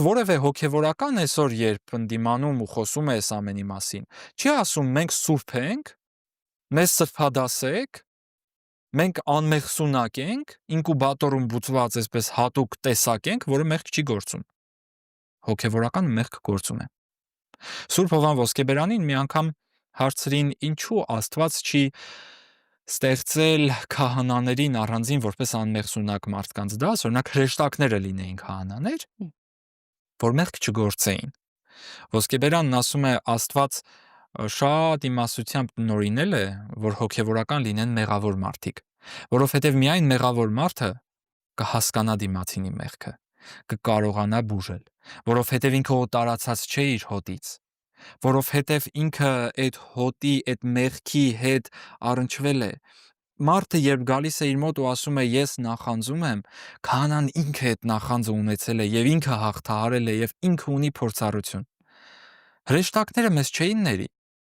որևէ հոգևորական այսօր երբ ընդդիմանում ու խոսում է այս ամենի մասին, չի ասում մենք սուրբ ենք, մեզ սրբադասեք, մենք անմեղսունակ ենք, ինկուբատորում բուծված այսպես հատուկ տեսակ ենք, որը մեղք չի գործում։ Հոգևորական մեղք գործում է։ Սուրբ Հովան Ոսկեբերանին մի անգամ հարցրին, ինչու Աստված չի ստեղծել քահանաներին առանձին որպես անմեղսունակ մարդկանց դաս, օրինակ հրեշտակները լինեին քահանաներ, որ մեղք չգործեին։ Ոսկեբերանն ասում է, Աստված շատ իմասությամբ տնօրինել է, որ հոգևորական լինեն մեղավոր մարդիկ, որովհետև միայն մեղավոր մարդը կհասկանա դիմացինի մեղքը, կկարողանա բուժել, որովհետև ինքը տարածած չէ իր հոտից, որովհետև ինքը այդ հոտի, այդ մեղքի հետ առնչվել է։ Մարդը երբ գալիս է իր մոտ ու ասում է ես նախանձում եմ, քահանան ինքը այդ նախանձը ունեցել է եւ ինքը հաղթահարել է եւ ինքը ունի փորձառություն։ Հրեշտակները մեզ չէին ների,